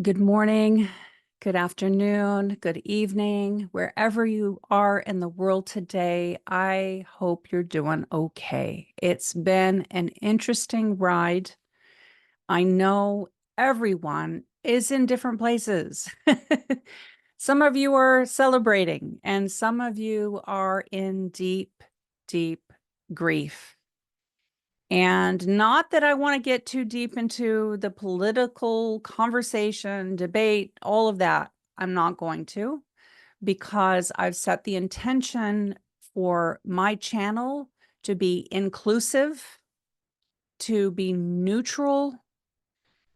Good morning, good afternoon, good evening, wherever you are in the world today. I hope you're doing okay. It's been an interesting ride. I know everyone is in different places. Some of you are celebrating, and some of you are in deep, deep grief. And not that I want to get too deep into the political conversation, debate, all of that. I'm not going to, because I've set the intention for my channel to be inclusive, to be neutral,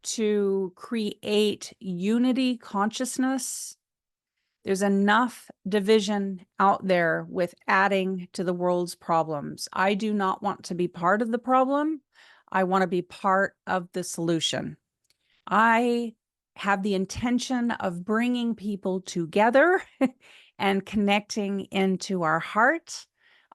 to create unity consciousness. There's enough division out there with adding to the world's problems. I do not want to be part of the problem. I want to be part of the solution. I have the intention of bringing people together and connecting into our heart,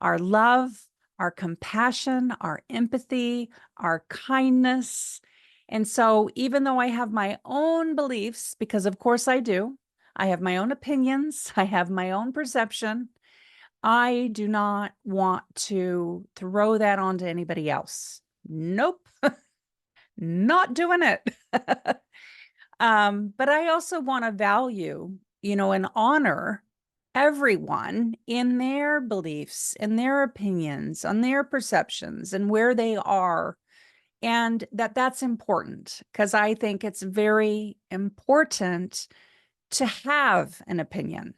our love, our compassion, our empathy, our kindness. And so, even though I have my own beliefs, because of course I do, I have my own opinions, I have my own perception, I do not want to throw that onto anybody else. Nope, not doing it. But I also want to value, and honor everyone in their beliefs, in their opinions, on their perceptions, and where they are. And that's important because I think it's very important to have an opinion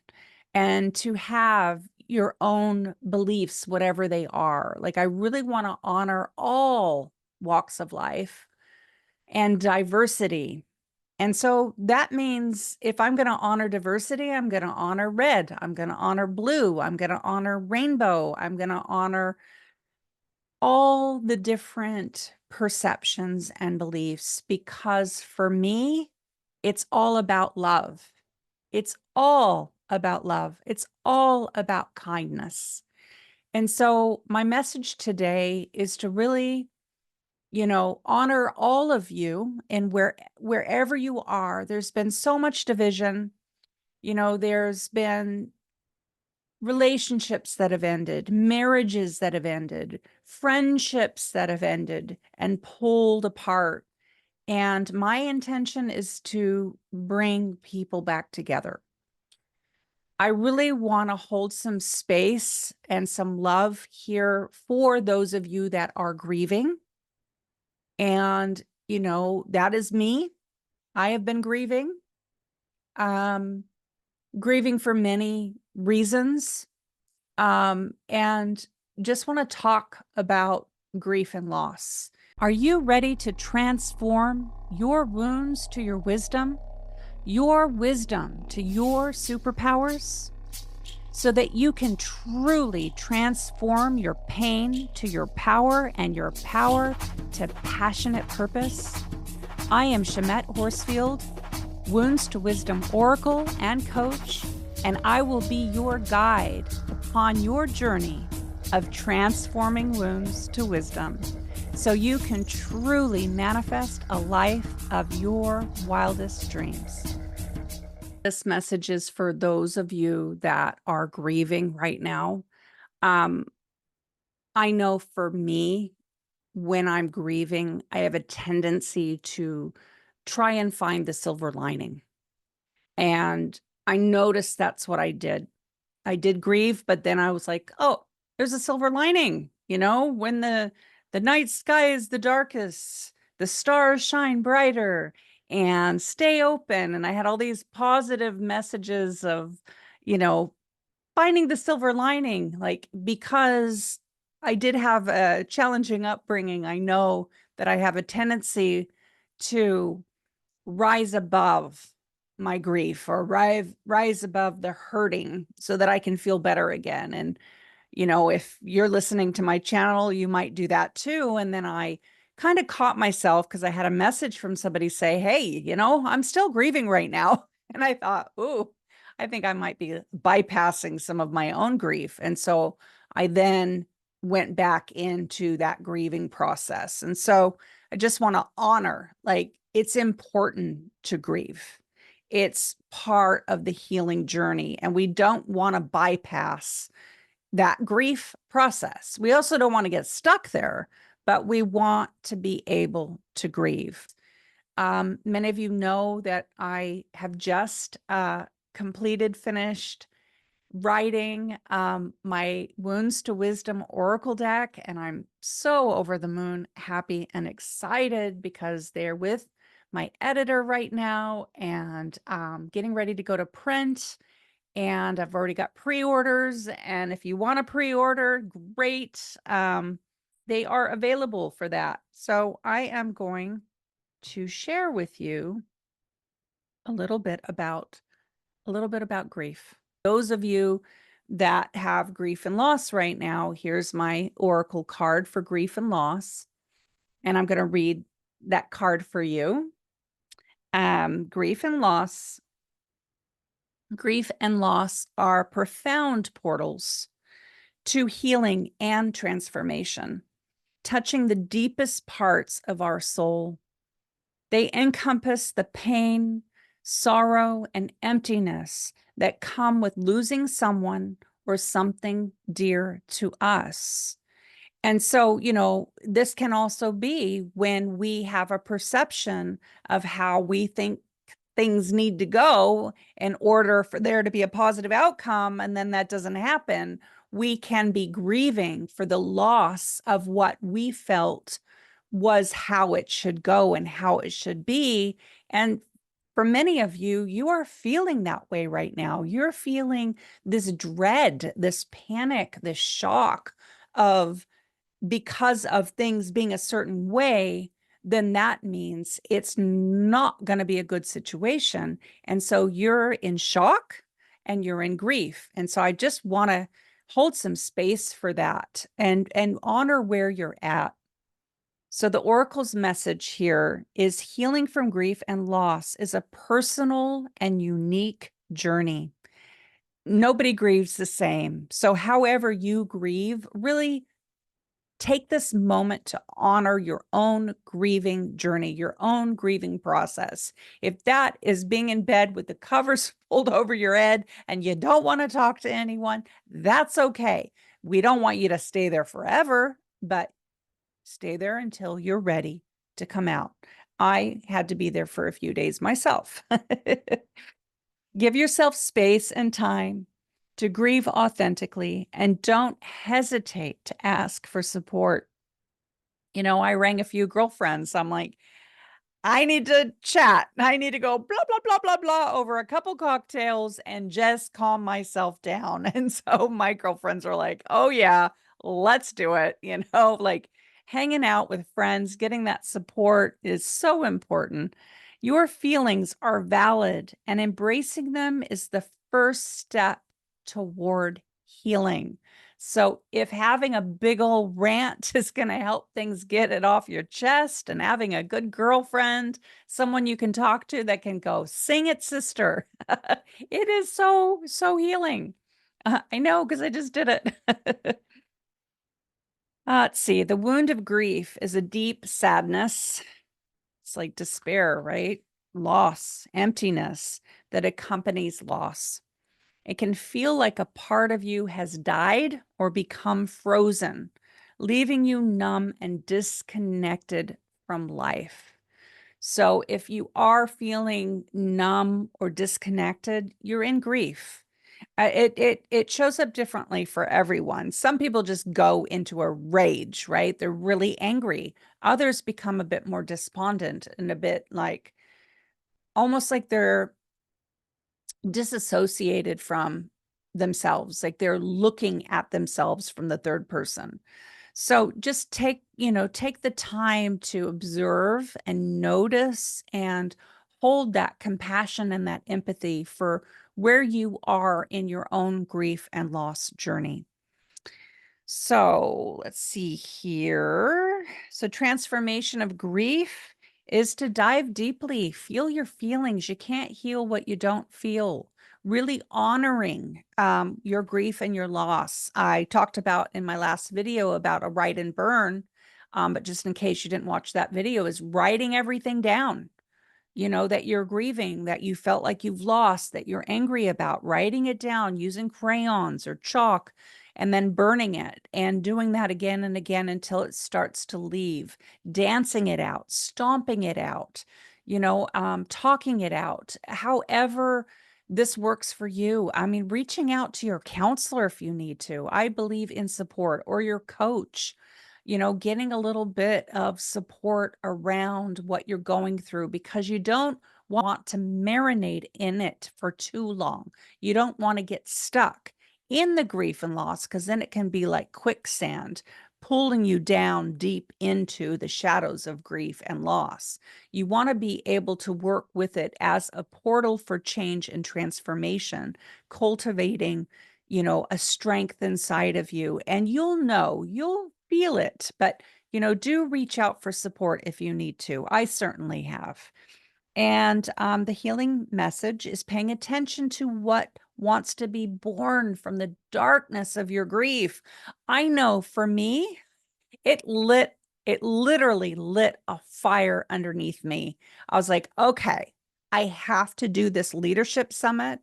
and to have your own beliefs, whatever they are. Like, I really want to honor all walks of life and diversity. And so that means if I'm going to honor diversity, I'm going to honor red, I'm going to honor blue, I'm going to honor rainbow, I'm going to honor all the different perceptions and beliefs, because for me, it's all about love. It's all about love. It's all about kindness. And so my message today is to really, honor all of you, and wherever you are. There's been so much division. There's been relationships that have ended, marriages that have ended, friendships that have ended and pulled apart. And my intention is to bring people back together. I really want to hold some space and some love here for those of you that are grieving. And, that is me. I have been grieving, um, grieving for many reasons. And just want to talk about grief and loss. Are you ready to transform your wounds to your wisdom to your superpowers, so that you can truly transform your pain to your power and your power to passionate purpose? I am Schamet Horsfield, Wounds to Wisdom Oracle and Coach, and I will be your guide upon your journey of transforming wounds to wisdom, so you can truly manifest a life of your wildest dreams. This message is for those of you that are grieving right now. I know for me, when I'm grieving, I have a tendency to try and find the silver lining. And I noticed that's what I did. I did grieve, but then I was like, oh, there's a silver lining. When the night sky is the darkest, the stars shine brighter, and stay open. And I had all these positive messages of, finding the silver lining, like, because I did have a challenging upbringing. I know that I have a tendency to rise above my grief, or rise above the hurting, so that I can feel better again. And, if you're listening to my channel, you might do that too. And then I kind of caught myself because I had a message from somebody say, hey, I'm still grieving right now. And I thought, ooh, I think I might be bypassing some of my own grief. And so I then went back into that grieving process. And so I just want to honor, like, it's important to grieve. It's part of the healing journey, and we don't want to bypass that grief process. We also don't want to get stuck there, but we want to be able to grieve. Many of you know that I have just finished writing my Wounds to Wisdom Oracle deck, and I'm so over the moon happy and excited because they're with my editor right now and getting ready to go to print. And I've already got pre-orders, and if you want to pre-order, great. They are available for that. So I am going to share with you a little bit about grief. Those of you that have grief and loss right now, here's my oracle card for grief and loss. And I'm going to read that card for you. Grief and loss. Grief and loss are profound portals to healing and transformation, touching the deepest parts of our soul. They encompass the pain, sorrow, and emptiness that come with losing someone or something dear to us. And so, this can also be when we have a perception of how we think things need to go in order for there to be a positive outcome, and then that doesn't happen. We can be grieving for the loss of what we felt was how it should go and how it should be. And for many of you, you are feeling that way right now. You're feeling this dread, this panic, this shock of, because of things being a certain way, then that means it's not going to be a good situation. And so you're in shock and you're in grief. And so I just want to hold some space for that and honor where you're at. So the oracle's message here is healing from grief and loss is a personal and unique journey. Nobody grieves the same. So however you grieve, really take this moment to honor your own grieving journey, your own grieving process. If that is being in bed with the covers pulled over your head and you don't want to talk to anyone, that's okay. We don't want you to stay there forever, but stay there until you're ready to come out. I had to be there for a few days myself. Give yourself space and time to grieve authentically, and don't hesitate to ask for support. I rang a few girlfriends. I'm like, I need to chat. I need to go blah, blah, blah, blah, blah over a couple cocktails and just calm myself down. And so my girlfriends are like, oh yeah, let's do it. Like hanging out with friends, getting that support is so important. Your feelings are valid, and embracing them is the first step toward healing. So if having a big old rant is going to help things get it off your chest, and having a good girlfriend, someone you can talk to that can go, sing it, sister, it is so, so healing. I know, because I just did it. Let's see. The wound of grief is a deep sadness. It's like despair, right? Loss, emptiness that accompanies loss. It can feel like a part of you has died or become frozen, leaving you numb and disconnected from life. So if you are feeling numb or disconnected, you're in grief. It shows up differently for everyone. Some people just go into a rage, right? They're really angry. Others become a bit more despondent and a bit like, almost like they're disassociated from themselves, like they're looking at themselves from the third person. So just take the time to observe and notice and hold that compassion and that empathy for where you are in your own grief and loss journey. So let's see here. So transformation of grief is to dive deeply, feel your feelings. You can't heal what you don't feel. Really honoring your grief and your loss. I talked about in my last video about a write and burn, but just in case you didn't watch that video, is writing everything down. that you're grieving, that you felt like you've lost, that you're angry about, writing it down using crayons or chalk, and then burning it and doing that again and again until it starts to leave, dancing it out, stomping it out, talking it out, however this works for you. I mean, reaching out to your counselor if you need to. I believe in support, or your coach, getting a little bit of support around what you're going through, because you don't want to marinate in it for too long. You don't want to get stuck in the grief and loss, because then it can be like quicksand, pulling you down deep into the shadows of grief and loss. You want to be able to work with it as a portal for change and transformation, cultivating a strength inside of you. And you'll feel it, but, do reach out for support if you need to. I certainly have. And the healing message is paying attention to what wants to be born from the darkness of your grief. I know for me, it lit it literally lit a fire underneath me. I was like, "Okay, I have to do this leadership summit,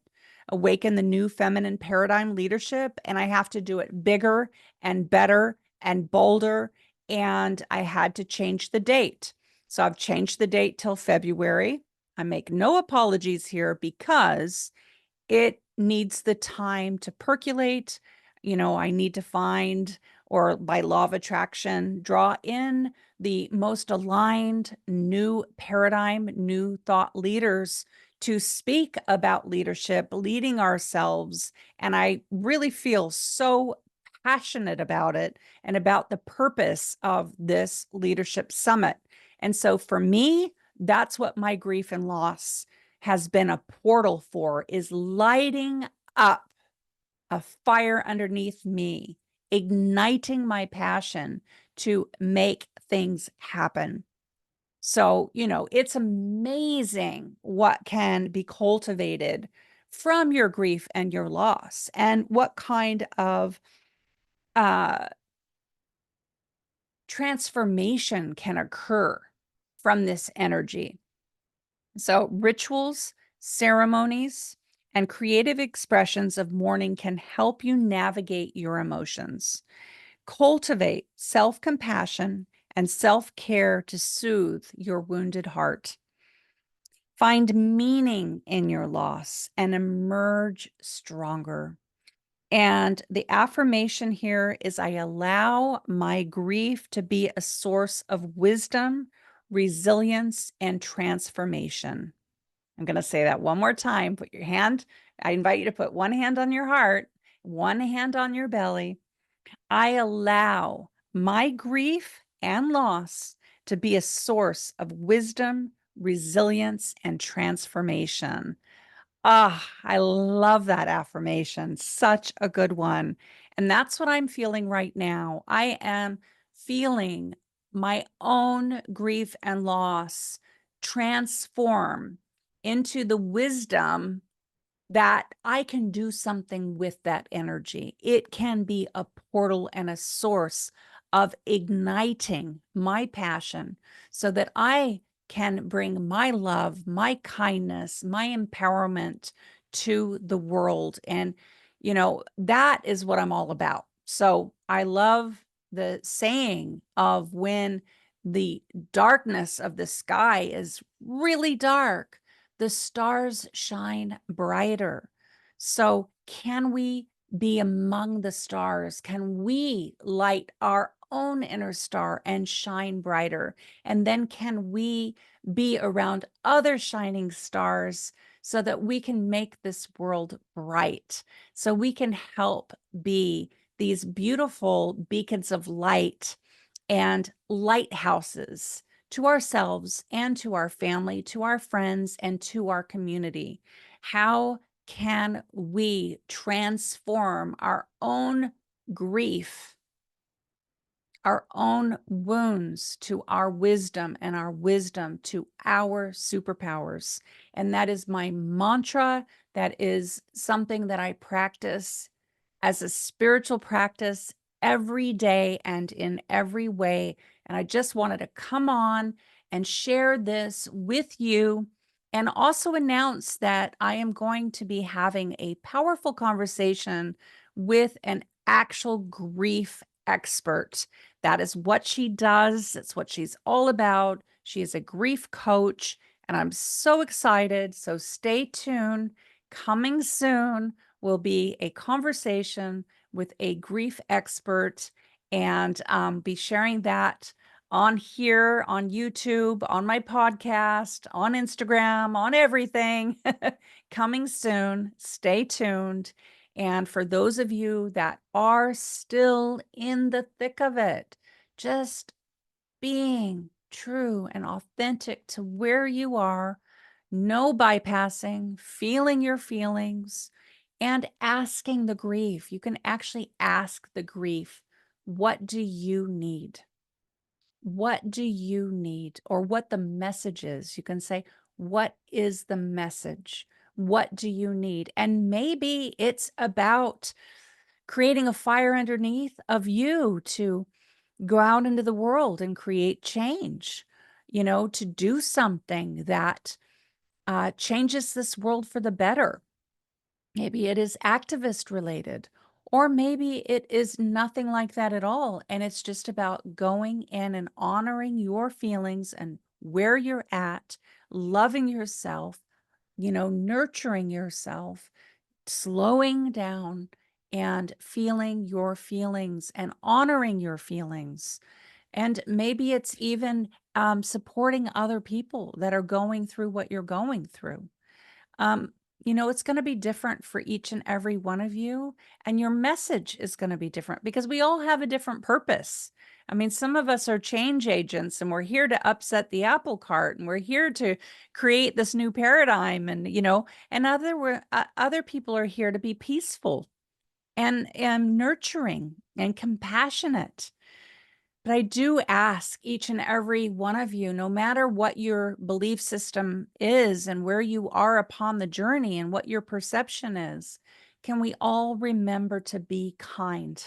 awaken the new feminine paradigm leadership, and I have to do it bigger and better and bolder." And I had to change the date. So I've changed the date till February. I make no apologies here, because it needs the time to percolate. I need to find, or by law of attraction, draw in the most aligned new paradigm, new thought leaders to speak about leadership, leading ourselves. And I really feel so passionate about it and about the purpose of this leadership summit. And so for me, that's what my grief and loss has been a portal for, is lighting up a fire underneath me, igniting my passion to make things happen. So, it's amazing what can be cultivated from your grief and your loss, and what kind of uh, transformation can occur from this energy. So, rituals, ceremonies, and creative expressions of mourning can help you navigate your emotions. Cultivate self compassion and self care to soothe your wounded heart. Find meaning in your loss and emerge stronger. And the affirmation here is, I allow my grief to be a source of wisdom, resilience, and transformation. I'm going to say that one more time. I invite you to put one hand on your heart, one hand on your belly. I allow my grief and loss to be a source of wisdom, resilience, and transformation. Ah, I love that affirmation. Such a good one. And that's what I'm feeling right now. I am feeling my own grief and loss transform into the wisdom that I can do something with that energy. It can be a portal and a source of igniting my passion, so that I can bring my love, my kindness, my empowerment to the world. And, that is what I'm all about. So I love the saying of, when the darkness of the sky is really dark, the stars shine brighter. So, can we be among the stars? Can we light our own inner star and shine brighter? And then can we be around other shining stars, so that we can make this world bright? So we can help be these beautiful beacons of light and lighthouses to ourselves and to our family, to our friends, and to our community. How can we transform our own grief, our own wounds, to our wisdom, and our wisdom to our superpowers? And that is my mantra. That is something that I practice as a spiritual practice every day and in every way. And I just wanted to come on and share this with you, and also announce that I am going to be having a powerful conversation with an actual grief expert. That is what she does. It's what she's all about. She is a grief coach, and I'm so excited. So stay tuned. Coming soon will be a conversation with a grief expert, and be sharing that on here, on YouTube, on my podcast, on Instagram, on everything. Coming soon. Stay tuned. And for those of you that are still in the thick of it, just being true and authentic to where you are, no bypassing, feeling your feelings, and asking the grief. You can actually ask the grief, what do you need? What do you need? Or what the message is. You can say, what is the message? What do you need? And maybe it's about creating a fire underneath of you to go out into the world and create change, to do something that changes this world for the better. Maybe it is activist related, or maybe it is nothing like that at all. And it's just about going in and honoring your feelings and where you're at, loving yourself, nurturing yourself, slowing down and feeling your feelings and honoring your feelings. And maybe it's even supporting other people that are going through what you're going through. Um, it's going to be different for each and every one of you, and your message is going to be different because we all have a different purpose. I mean, some of us are change agents and we're here to upset the apple cart and we're here to create this new paradigm, and other people are here to be peaceful and nurturing and compassionate. But I do ask each and every one of you, no matter what your belief system is and where you are upon the journey and what your perception is, can we all remember to be kind,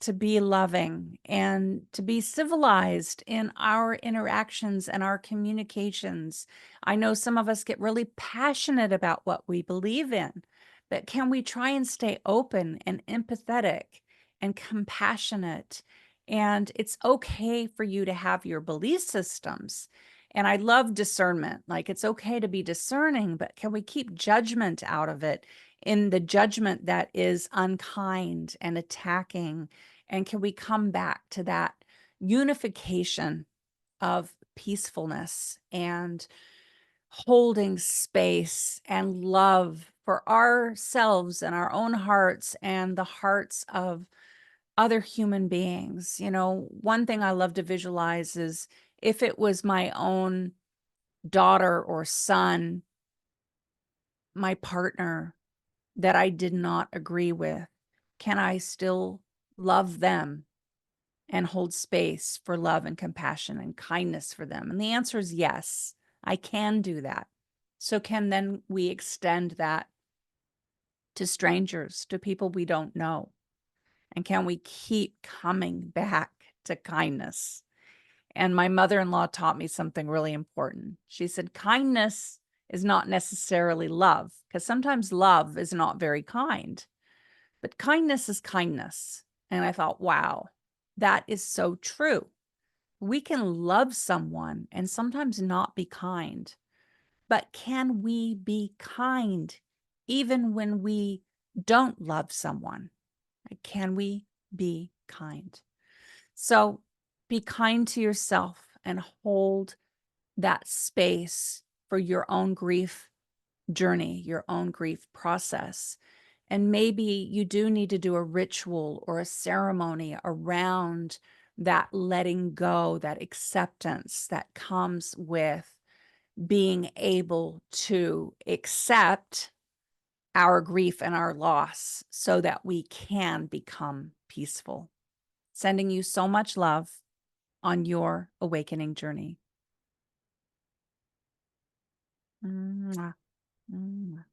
to be loving, and to be civilized in our interactions and our communications? I know some of us get really passionate about what we believe in, but can we try and stay open and empathetic and compassionate? And it's okay for you to have your belief systems. And I love discernment. Like, it's okay to be discerning, but can we keep judgment out of it, in the judgment that is unkind and attacking? And can we come back to that unification of peacefulness and holding space and love for ourselves and our own hearts and the hearts of other human beings? One thing I love to visualize is if it was my own daughter or son, my partner, that I did not agree with, can I still love them and hold space for love and compassion and kindness for them? And the answer is yes, I can do that. So can then we extend that to strangers, to people we don't know? And can we keep coming back to kindness? And my mother-in-law taught me something really important. She said, kindness is not necessarily love, because sometimes love is not very kind, but kindness is kindness. And I thought, wow, that is so true. We can love someone and sometimes not be kind, but can we be kind even when we don't love someone? Can we be kind? So be kind to yourself and hold that space for your own grief journey, your own grief process. And maybe you do need to do a ritual or a ceremony around that letting go, that acceptance that comes with being able to accept our grief and our loss so that we can become peaceful. Sending you so much love on your awakening journey. Mwah. Mwah.